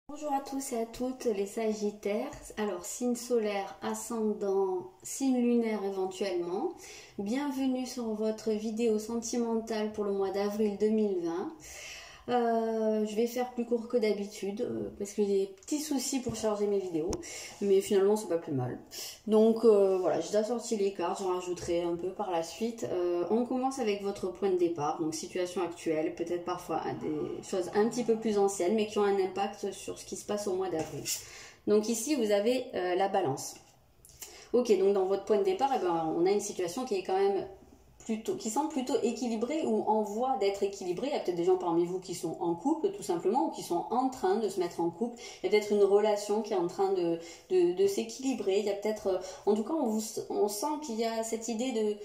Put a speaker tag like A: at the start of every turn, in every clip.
A: Bonjour à tous et à toutes les Sagittaires. Alors, signe solaire, ascendant, signe lunaire éventuellement. Bienvenue sur votre vidéo sentimentale pour le mois d'avril 2020. Je vais faire plus court que d'habitude parce que j'ai des petits soucis pour charger mes vidéos, mais finalement c'est pas plus mal. Donc voilà, j'ai déjà sorti les cartes, j'en rajouterai un peu par la suite. On commence avec votre point de départ, donc situation actuelle, peut-être parfois des choses un petit peu plus anciennes, mais qui ont un impact sur ce qui se passe au mois d'avril. Donc ici vous avez la balance. Ok, donc dans votre point de départ, eh ben, on a une situation qui est quand même qui semble plutôt équilibré ou en voie d'être équilibré. Il y a peut-être des gens parmi vous qui sont en couple tout simplement ou qui sont en train de se mettre en couple. Il y a peut-être une relation qui est en train de s'équilibrer. Il y a peut-être, en tout cas on sent qu'il y a cette idée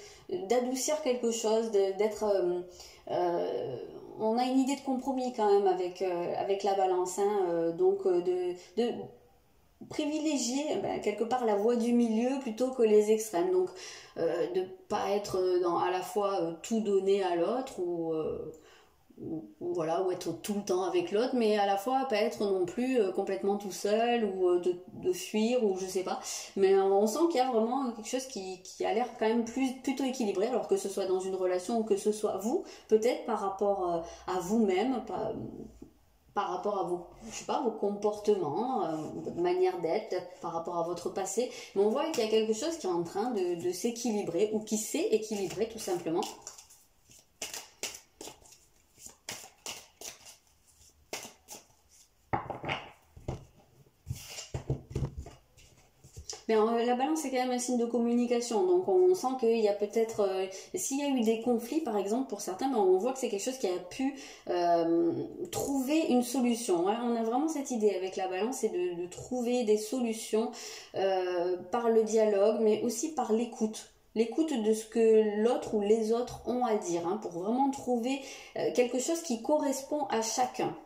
A: d'adoucir quelque chose, d'être... on a une idée de compromis quand même avec la balance, hein, donc de privilégier quelque part la voie du milieu plutôt que les extrêmes, donc de pas être à la fois tout donner à l'autre ou voilà, ou être tout le temps avec l'autre, mais à la fois pas être non plus complètement tout seul ou de fuir ou je sais pas, mais on sent qu'il y a vraiment quelque chose qui a l'air quand même plutôt équilibré, alors que ce soit dans une relation ou que ce soit vous, peut-être par rapport à vous-même, par rapport à vos, je sais pas, vos comportements, votre manière d'être, par rapport à votre passé. Mais on voit qu'il y a quelque chose qui est en train de s'équilibrer ou qui s'est équilibré tout simplement. Mais la balance est quand même un signe de communication, donc on sent qu'il y a peut-être, s'il y a eu des conflits par exemple pour certains, ben on voit que c'est quelque chose qui a pu trouver une solution. Voilà, on a vraiment cette idée avec la balance, c'est de trouver des solutions par le dialogue, mais aussi par l'écoute. L'écoute de ce que l'autre ou les autres ont à dire, hein, pour vraiment trouver quelque chose qui correspond à chacun.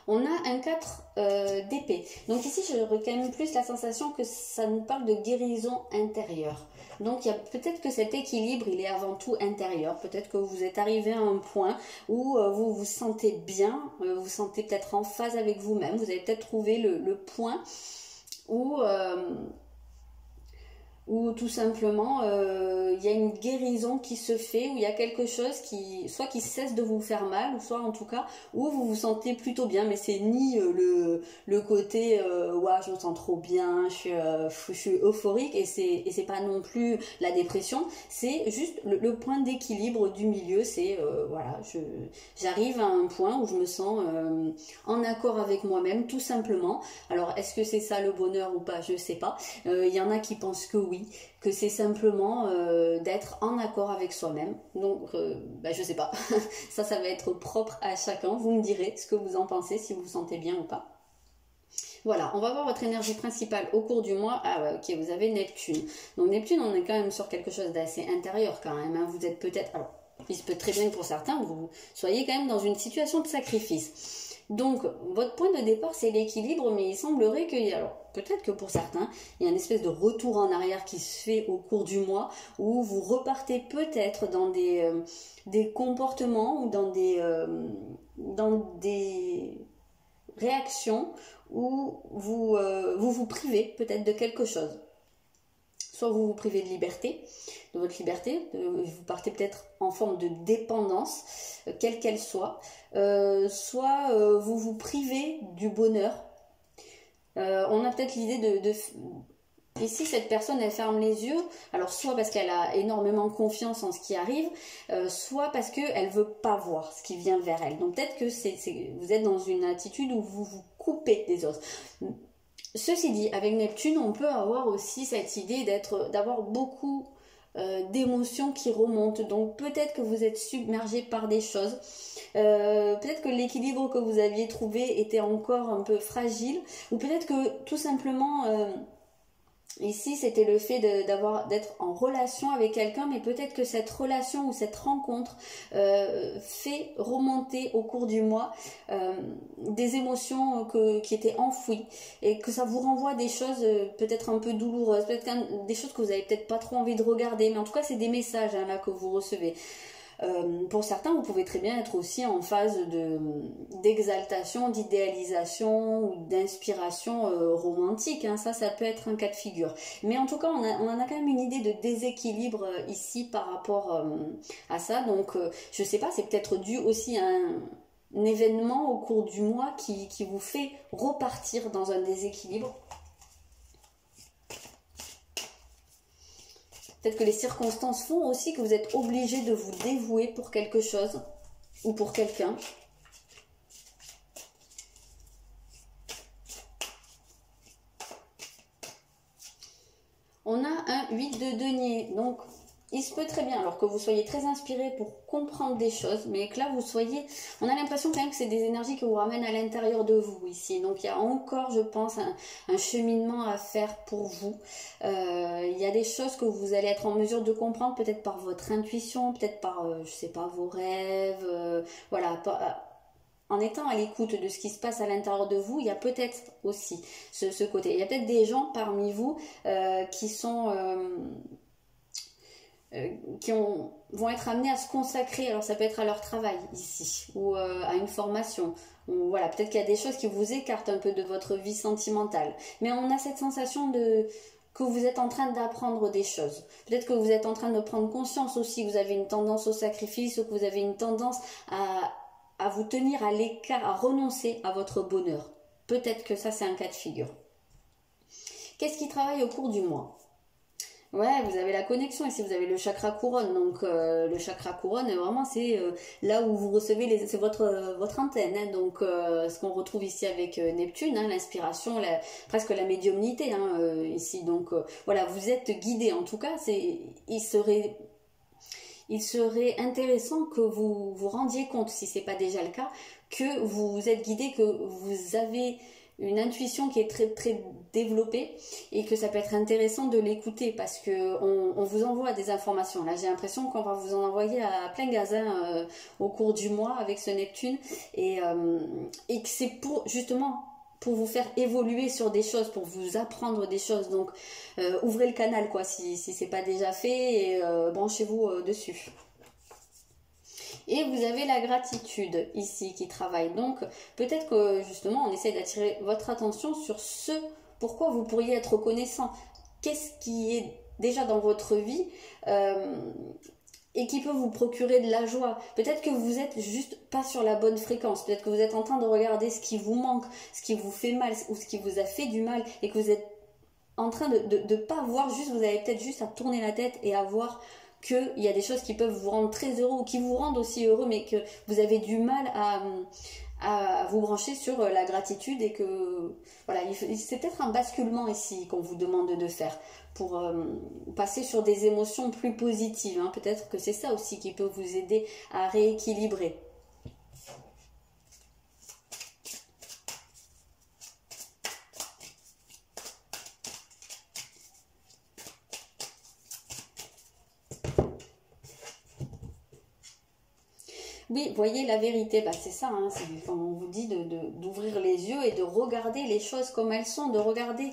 A: On a un 4 d'épée. Donc ici, j'aurais quand même plus la sensation que ça nous parle de guérison intérieure. Donc il y a peut-être que cet équilibre, il est avant tout intérieur. Peut-être que vous êtes arrivé à un point où vous vous sentez bien, vous vous sentez peut-être en phase avec vous-même. Vous avez peut-être trouvé le point où... ou tout simplement il y a une guérison qui se fait, où il y a quelque chose soit qui cesse de vous faire mal, ou soit en tout cas où vous vous sentez plutôt bien, mais c'est ni le côté ouais, je me sens trop bien, je suis euphorique, et c'est pas non plus la dépression, c'est juste le point d'équilibre du milieu, c'est voilà, j'arrive à un point où je me sens en accord avec moi-même tout simplement. Alors est-ce que c'est ça le bonheur ou pas, je sais pas. Il y en a qui pensent que oui, que c'est simplement d'être en accord avec soi-même. Donc, je sais pas. Ça va être propre à chacun. Vous me direz ce que vous en pensez, si vous vous sentez bien ou pas. Voilà, on va voir votre énergie principale au cours du mois. Ah ouais, ok, vous avez Neptune. Donc Neptune, on est quand même sur quelque chose d'assez intérieur quand même, hein. Vous êtes peut-être... Alors, il se peut très bien que pour certains, vous soyez quand même dans une situation de sacrifice. Donc, votre point de départ, c'est l'équilibre, mais il semblerait qu'il y ait... Alors, peut-être que pour certains, il y a une espèce de retour en arrière qui se fait au cours du mois, où vous repartez peut-être dans des comportements ou dans des réactions où vous privez peut-être de quelque chose. Soit vous vous privez de liberté, de votre liberté, vous partez peut-être en forme de dépendance, quelle qu'elle soit, soit vous vous privez du bonheur. On a peut-être l'idée ici, cette personne, elle ferme les yeux, alors soit parce qu'elle a énormément confiance en ce qui arrive, soit parce qu'elle ne veut pas voir ce qui vient vers elle. Donc peut-être que vous êtes dans une attitude où vous vous coupez des autres. Ceci dit, avec Neptune, on peut avoir aussi cette idée d'avoir beaucoup d'émotions qui remontent. Donc peut-être que vous êtes submergé par des choses. Peut-être que l'équilibre que vous aviez trouvé était encore un peu fragile. Ou peut-être que tout simplement... ici, c'était le fait d'être en relation avec quelqu'un, mais peut-être que cette relation ou cette rencontre fait remonter au cours du mois des émotions qui étaient enfouies, et que ça vous renvoie des choses peut-être un peu douloureuses, peut-être des choses que vous n'avez peut-être pas trop envie de regarder, mais en tout cas, c'est des messages hein, là que vous recevez. Pour certains, vous pouvez très bien être aussi en phase d'exaltation, d'idéalisation ou d'inspiration romantique, hein. Ça peut être un cas de figure. Mais en tout cas, on en a quand même une idée de déséquilibre ici par rapport à ça. Donc, je sais pas, c'est peut-être dû aussi à un événement au cours du mois qui vous fait repartir dans un déséquilibre. Peut-être que les circonstances font aussi que vous êtes obligé de vous dévouer pour quelque chose ou pour quelqu'un. On a un 8 de denier, donc il se peut très bien, alors que vous soyez très inspiré pour comprendre des choses, mais que là vous soyez, on a l'impression quand même que c'est des énergies qui vous ramènent à l'intérieur de vous ici. Donc il y a encore, je pense, un cheminement à faire pour vous. Il y a des choses que vous allez être en mesure de comprendre, peut-être par votre intuition, peut-être par, je sais pas, vos rêves, voilà. En étant à l'écoute de ce qui se passe à l'intérieur de vous, il y a peut-être aussi ce côté. Il y a peut-être des gens parmi vous qui sont... vont être amenés à se consacrer, alors ça peut être à leur travail ici, ou à une formation, ou voilà, peut-être qu'il y a des choses qui vous écartent un peu de votre vie sentimentale, mais on a cette sensation que vous êtes en train d'apprendre des choses, peut-être que vous êtes en train de prendre conscience aussi que vous avez une tendance au sacrifice, ou que vous avez une tendance à vous tenir à l'écart, à renoncer à votre bonheur, peut-être que ça c'est un cas de figure. Qu'est-ce qui travaille au cours du mois ? Ouais, vous avez la connexion ici, vous avez le chakra couronne, donc le chakra couronne, vraiment c'est là où vous recevez, c'est votre antenne, hein, donc ce qu'on retrouve ici avec Neptune, hein, l'inspiration, presque la médiumnité ici, donc voilà, vous êtes guidé, en tout cas, il serait intéressant que vous vous rendiez compte, si ce n'est pas déjà le cas, que vous êtes guidé, que vous avez une intuition qui est très très développée et que ça peut être intéressant de l'écouter parce que on vous envoie des informations. Là, j'ai l'impression qu'on va vous en envoyer à plein gazin au cours du mois avec ce Neptune et que c'est justement pour vous faire évoluer sur des choses, pour vous apprendre des choses. Donc, ouvrez le canal quoi si c'est pas déjà fait et branchez-vous dessus. Et vous avez la gratitude ici qui travaille. Donc peut-être que justement on essaie d'attirer votre attention sur ce pourquoi vous pourriez être reconnaissant. Qu'est-ce qui est déjà dans votre vie et qui peut vous procurer de la joie. Peut-être que vous êtes juste pas sur la bonne fréquence. Peut-être que vous êtes en train de regarder ce qui vous manque, ce qui vous fait mal ou ce qui vous a fait du mal et que vous êtes en train de pas voir juste, vous avez peut-être juste à tourner la tête et à voir qu'il y a des choses qui peuvent vous rendre très heureux ou qui vous rendent aussi heureux, mais que vous avez du mal à vous brancher sur la gratitude et que voilà, c'est peut-être un basculement ici qu'on vous demande de faire pour passer sur des émotions plus positives. Hein. Peut-être que c'est ça aussi qui peut vous aider à rééquilibrer. Oui, voyez la vérité, bah, c'est ça, hein, c'est quand on vous dit d'ouvrir les yeux et de regarder les choses comme elles sont, de regarder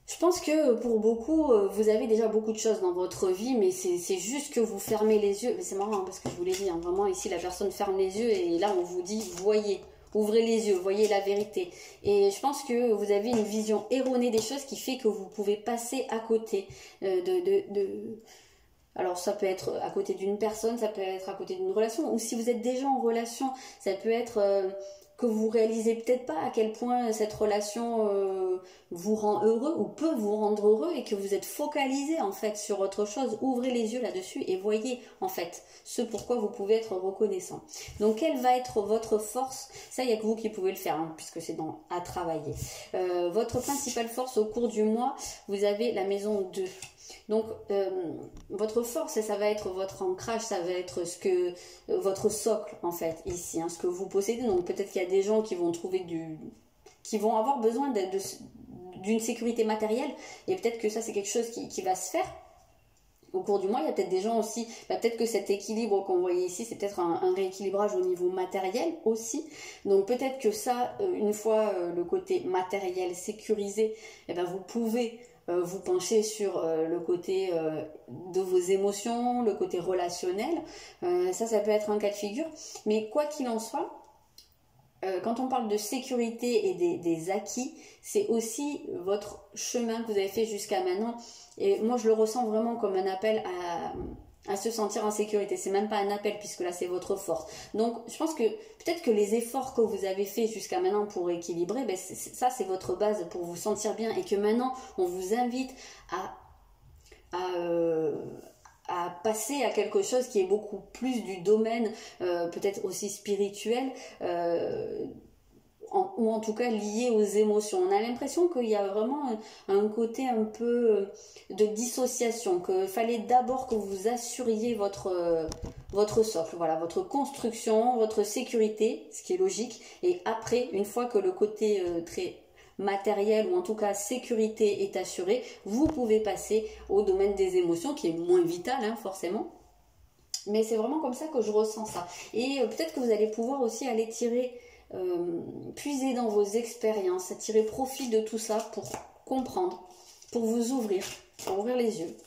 A: Je pense que pour beaucoup, vous avez déjà beaucoup de choses dans votre vie, mais c'est juste que vous fermez les yeux. Mais c'est marrant, hein, parce que je vous l'ai dit, hein, vraiment ici la personne ferme les yeux et là on vous dit, voyez, ouvrez les yeux, voyez la vérité. Et je pense que vous avez une vision erronée des choses qui fait que vous pouvez passer à côté Alors ça peut être à côté d'une personne, ça peut être à côté d'une relation, ou si vous êtes déjà en relation, ça peut être que vous réalisez peut-être pas à quel point cette relation vous rend heureux ou peut vous rendre heureux et que vous êtes focalisé en fait sur autre chose. Ouvrez les yeux là-dessus et voyez en fait ce pourquoi vous pouvez être reconnaissant. Donc quelle va être votre force? Ça, il n'y a que vous qui pouvez le faire hein, puisque c'est à travailler. Votre principale force au cours du mois, vous avez la maison 2. Donc votre force, ça va être votre ancrage, ça va être votre socle en fait ici, hein, ce que vous possédez. Donc peut-être qu'il y a des gens qui vont trouver qui vont avoir besoin d'une sécurité matérielle et peut-être que ça c'est quelque chose qui va se faire au cours du mois. Il y a peut-être des gens aussi, peut-être que cet équilibre qu'on voyait ici, c'est peut-être un rééquilibrage au niveau matériel aussi. Donc peut-être que ça, une fois le côté matériel sécurisé, vous pouvez vous penchez sur le côté de vos émotions, le côté relationnel. Ça peut être un cas de figure. Mais quoi qu'il en soit, quand on parle de sécurité et des acquis, c'est aussi votre chemin que vous avez fait jusqu'à maintenant. Et moi, je le ressens vraiment comme un appel à se sentir en sécurité. C'est même pas un appel, puisque là, c'est votre force. Donc, je pense que peut-être que les efforts que vous avez fait jusqu'à maintenant pour équilibrer, ben, ça, c'est votre base pour vous sentir bien. Et que maintenant, on vous invite à passer à quelque chose qui est beaucoup plus du domaine, peut-être aussi spirituel, ou en tout cas lié aux émotions. On a l'impression qu'il y a vraiment un côté un peu de dissociation, qu'il fallait d'abord que vous assuriez votre socle, voilà, votre construction, votre sécurité, ce qui est logique, et après, une fois que le côté très matériel ou en tout cas sécurité est assuré, vous pouvez passer au domaine des émotions qui est moins vital, hein, forcément. Mais c'est vraiment comme ça que je ressens ça. Et peut-être que vous allez pouvoir aussi aller puiser dans vos expériences, tirer profit de tout ça pour comprendre, pour vous ouvrir, pour ouvrir les yeux.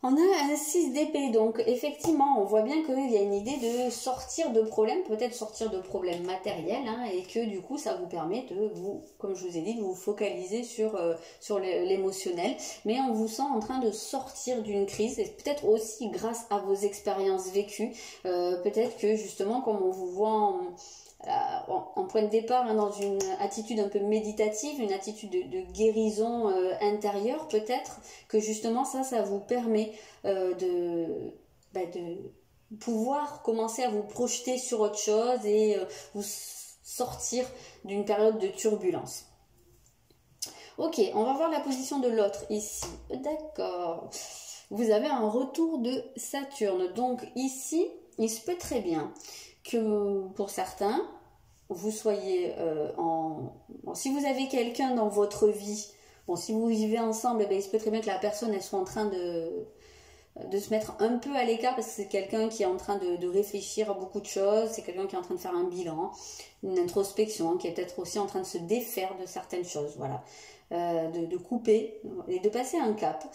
A: On a un 6 d'épée, donc effectivement on voit bien qu'il y a une idée de sortir de problèmes, peut-être sortir de problèmes matériels, hein, et que du coup ça vous permet de vous, comme je vous ai dit, de vous focaliser sur l'émotionnel, mais on vous sent en train de sortir d'une crise, et peut-être aussi grâce à vos expériences vécues, peut-être que justement comme on vous voit en point de départ, hein, dans une attitude un peu méditative, une attitude de guérison intérieure, peut-être que justement ça vous permet de pouvoir commencer à vous projeter sur autre chose et vous sortir d'une période de turbulence. Ok, on va voir la position de l'autre ici. D'accord. Vous avez un retour de Saturne. Donc ici, il se peut très bien que pour certains, vous soyez si vous avez quelqu'un dans votre vie, bon, si vous vivez ensemble, il se peut très bien que la personne elle soit en train de se mettre un peu à l'écart parce que c'est quelqu'un qui est en train de réfléchir à beaucoup de choses, c'est quelqu'un qui est en train de faire un bilan, une introspection, qui est peut-être aussi en train de se défaire de certaines choses, voilà. De couper et de passer un cap.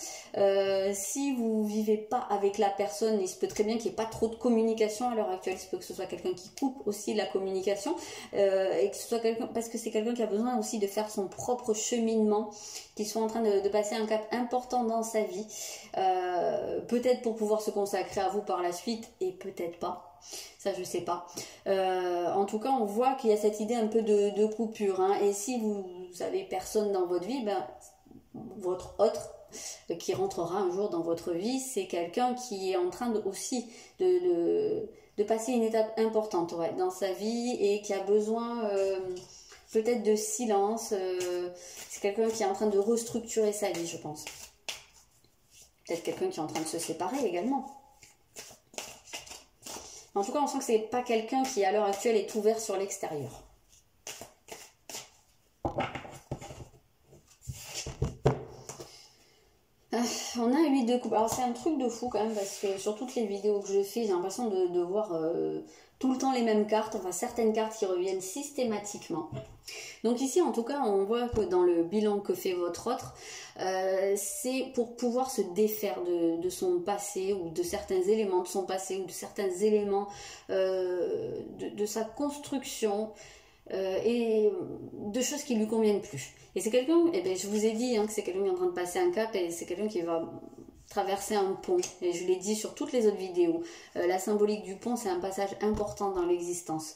A: Si vous vivez pas avec la personne, il se peut très bien qu'il n'y ait pas trop de communication à l'heure actuelle. Il se peut que ce soit quelqu'un qui coupe aussi la communication et que ce soit quelqu'un, parce que c'est quelqu'un qui a besoin aussi de faire son propre cheminement, qui soit en train de passer un cap important dans sa vie, peut-être pour pouvoir se consacrer à vous par la suite et peut-être pas. Ça, je sais pas. En tout cas, on voit qu'il y a cette idée un peu de coupure, hein. Et si vous avez personne dans votre vie, ben, votre autre qui rentrera un jour dans votre vie, c'est quelqu'un qui est en train aussi de passer une étape importante, ouais, dans sa vie et qui a besoin peut-être de silence. C'est quelqu'un qui est en train de restructurer sa vie, je pense. Peut-être quelqu'un qui est en train de se séparer également. En tout cas, on sent que c'est pas quelqu'un qui, à l'heure actuelle, est ouvert sur l'extérieur. On a 8 de coupe. Alors, c'est un truc de fou quand même, parce que sur toutes les vidéos que je fais, j'ai l'impression de voir tout le temps les mêmes cartes, enfin certaines cartes qui reviennent systématiquement. Donc ici, en tout cas, on voit que dans le bilan que fait votre autre, c'est pour pouvoir se défaire de son passé ou de certains éléments de son passé ou de certains éléments de sa construction et de choses qui lui conviennent plus. Et c'est quelqu'un, je vous ai dit que c'est quelqu'un qui est en train de passer un cap et c'est quelqu'un qui va traverser un pont, et je l'ai dit sur toutes les autres vidéos, la symbolique du pont c'est un passage important dans l'existence,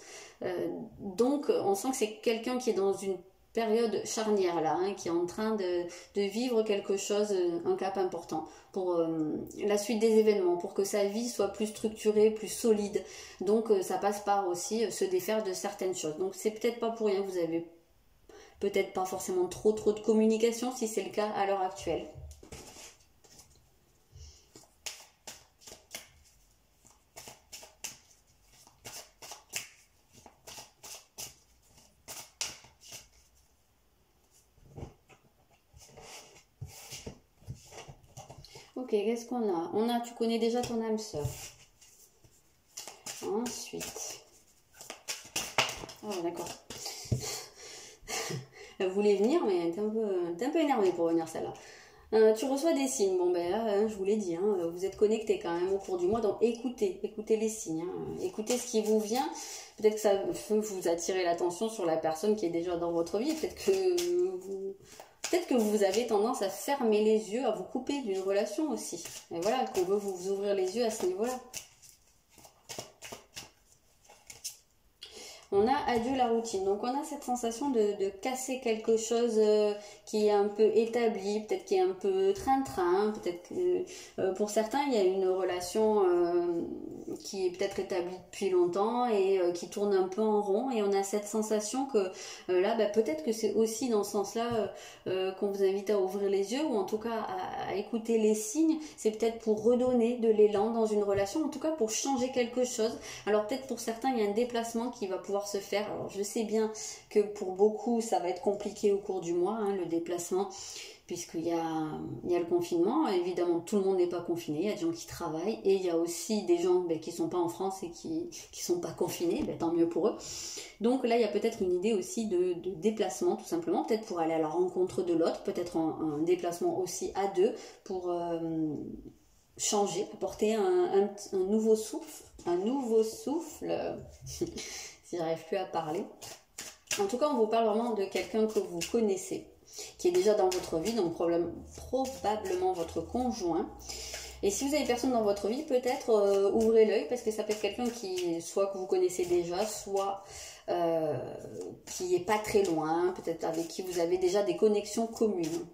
A: donc on sent que c'est quelqu'un qui est dans une période charnière là, qui est en train de vivre quelque chose, un cap important pour la suite des événements, pour que sa vie soit plus structurée, plus solide, donc ça passe par aussi se défaire de certaines choses. Donc c'est peut-être pas pour rien que vous avez peut-être pas forcément trop de communication si c'est le cas à l'heure actuelle. Ok, qu'est-ce qu'on a? Tu connais déjà ton âme sœur. Ensuite... Oh, d'accord. Elle voulait venir, mais elle était un peu énervée pour venir, celle-là. Tu reçois des signes. Bon, ben là, je vous l'ai dit, hein, vous êtes connectés quand même au cours du mois, donc écoutez les signes. Hein, écoutez ce qui vous vient. Peut-être que ça peut vous attirer l'attention sur la personne qui est déjà dans votre vie. Peut-être que vous avez tendance à fermer les yeux, à vous couper d'une relation aussi. Et voilà, qu'on veut vous ouvrir les yeux à ce niveau-là. On a adieu la routine. Donc on a cette sensation de casser quelque chose qui est un peu établi, peut-être qui est un peu train-train, peut-être que pour certains il y a une relation qui est peut-être établie depuis longtemps et qui tourne un peu en rond, et on a cette sensation que là peut-être que c'est aussi dans ce sens-là qu'on vous invite à ouvrir les yeux, ou en tout cas à écouter les signes. C'est peut-être pour redonner de l'élan dans une relation, en tout cas pour changer quelque chose. Alors peut-être pour certains il y a un déplacement qui va pouvoir se faire. Alors je sais bien que pour beaucoup ça va être compliqué au cours du mois, hein, le déplacement, puisqu'il y a le confinement. Évidemment tout le monde n'est pas confiné, il y a des gens qui travaillent, et il y a aussi des gens qui sont pas en France et qui sont pas confinés, tant mieux pour eux. Donc là il y a peut-être une idée aussi de déplacement, tout simplement, peut-être pour aller à la rencontre de l'autre, peut-être un déplacement aussi à deux pour changer, apporter un nouveau souffle, si j'arrive plus à parler. En tout cas, on vous parle vraiment de quelqu'un que vous connaissez, qui est déjà dans votre vie, donc probablement votre conjoint. Et si vous avez personne dans votre vie, peut-être ouvrez l'œil, parce que ça peut être quelqu'un qui, soit que vous connaissez déjà, soit qui est pas très loin, peut-être avec qui vous avez déjà des connexions communes.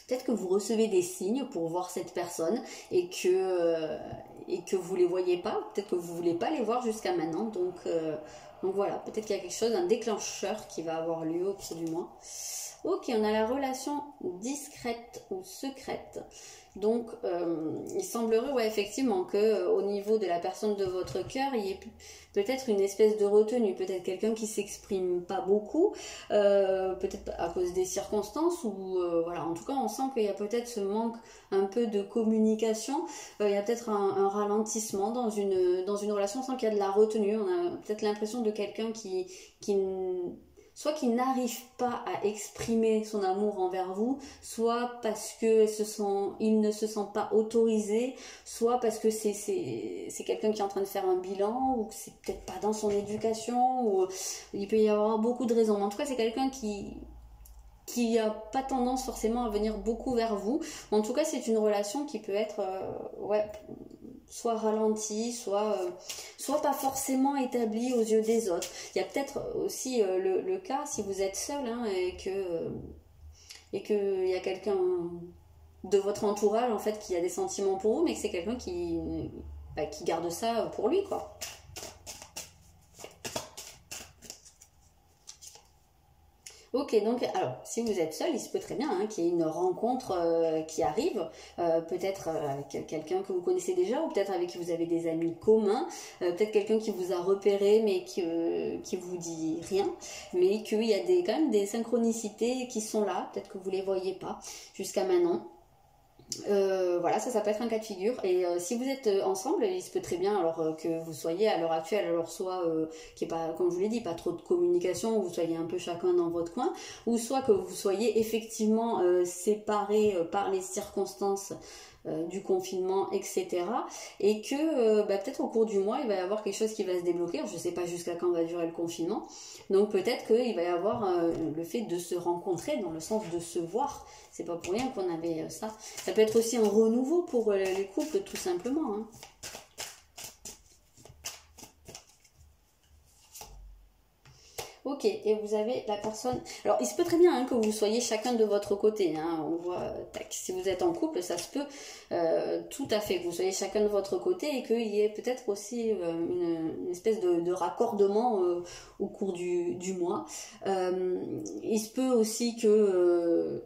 A: Peut-être que vous recevez des signes pour voir cette personne et que vous ne les voyez pas. Peut-être que vous ne voulez pas les voir jusqu'à maintenant. Donc voilà, peut-être qu'il y a quelque chose, un déclencheur qui va avoir lieu au cours du mois. Ok, on a la relation discrète ou secrète. Donc, il semblerait, effectivement, qu'au niveau de la personne de votre cœur, il y ait peut-être une espèce de retenue, peut-être quelqu'un qui s'exprime pas beaucoup, peut-être à cause des circonstances, ou voilà, en tout cas, on sent qu'il y a peut-être ce manque un peu de communication, il y a peut-être un ralentissement dans une relation, on sent qu'il y a de la retenue, on a peut-être l'impression de quelqu'un soit qui n'arrive pas à exprimer son amour envers vous, soit parce que il ne se sent pas autorisé, soit parce que c'est quelqu'un qui est en train de faire un bilan, ou que c'est peut-être pas dans son éducation, ou il peut y avoir beaucoup de raisons. Mais en tout cas, c'est quelqu'un qui n'a pas tendance forcément à venir beaucoup vers vous. En tout cas, c'est une relation qui peut être soit ralentie, soit pas forcément établie aux yeux des autres. Il y a peut-être aussi le cas, si vous êtes seul, hein, et que il y a quelqu'un de votre entourage en fait qui a des sentiments pour vous, mais que c'est quelqu'un qui garde ça pour lui, quoi. Ok, donc alors si vous êtes seul, il se peut très bien qu'il y ait une rencontre qui arrive, peut-être avec quelqu'un que vous connaissez déjà, ou peut-être avec qui vous avez des amis communs, peut-être quelqu'un qui vous a repéré mais qui vous dit rien, mais qu'il y a quand même des synchronicités qui sont là, peut-être que vous les voyez pas jusqu'à maintenant. Voilà, ça peut être un cas de figure. Et si vous êtes ensemble, il se peut très bien alors que vous soyez à l'heure actuelle, alors soit qu'il n'y ait pas, comme je vous l'ai dit, pas trop de communication, vous soyez un peu chacun dans votre coin, ou soit que vous soyez effectivement séparés par les circonstances du confinement, etc. Et que peut-être au cours du mois, il va y avoir quelque chose qui va se débloquer. Je ne sais pas jusqu'à quand va durer le confinement. Donc peut-être qu'il va y avoir le fait de se rencontrer, dans le sens de se voir. C'est pas pour rien qu'on avait ça. Ça peut être aussi un renouveau pour les couples, tout simplement. Hein. Ok, et vous avez la personne... Alors, il se peut très bien que vous soyez chacun de votre côté. Hein. On voit, tac, si vous êtes en couple, ça se peut tout à fait que vous soyez chacun de votre côté et qu'il y ait peut-être aussi une espèce de raccordement au cours du mois. Il se peut aussi que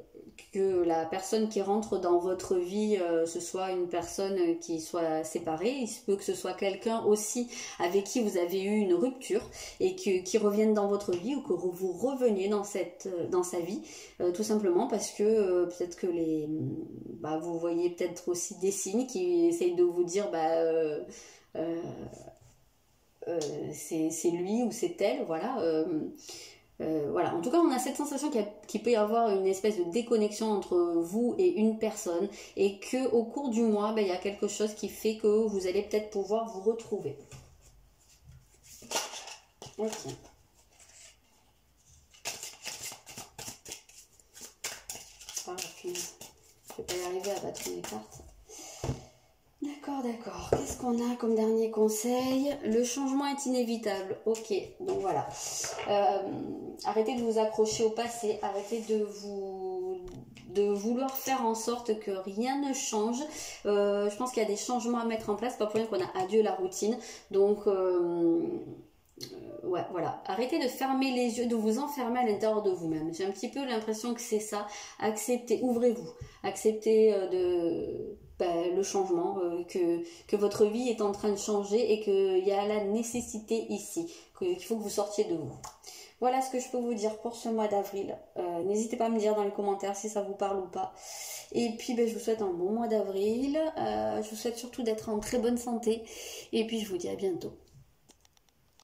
A: que la personne qui rentre dans votre vie, ce soit une personne qui soit séparée. Il se peut que ce soit quelqu'un aussi avec qui vous avez eu une rupture et qui revienne dans votre vie, ou que vous reveniez dans sa vie, tout simplement parce que peut-être que vous voyez peut-être aussi des signes qui essayent de vous dire c'est lui ou c'est elle, voilà. Voilà, en tout cas on a cette sensation qu'il peut y avoir une espèce de déconnexion entre vous et une personne, et que au cours du mois, il y a quelque chose qui fait que vous allez peut-être pouvoir vous retrouver. Ok. Ah, punaise. Je vais pas y arriver à battre mes cartes. D'accord. Qu'est-ce qu'on a comme dernier conseil? Le changement est inévitable. Ok, donc voilà. Arrêtez de vous accrocher au passé. Arrêtez de vouloir faire en sorte que rien ne change. Je pense qu'il y a des changements à mettre en place. Pas pour rien qu'on a adieu la routine. Donc... ouais, voilà. Arrêtez de fermer les yeux, de vous enfermer à l'intérieur de vous-même. J'ai un petit peu l'impression que c'est ça. Acceptez, ouvrez-vous. Acceptez le changement, que votre vie est en train de changer et qu'il y a la nécessité ici, qu'il faut que vous sortiez de vous. Voilà ce que je peux vous dire pour ce mois d'avril. N'hésitez pas à me dire dans les commentaires si ça vous parle ou pas. Et puis je vous souhaite un bon mois d'avril. Je vous souhaite surtout d'être en très bonne santé. Et puis je vous dis à bientôt.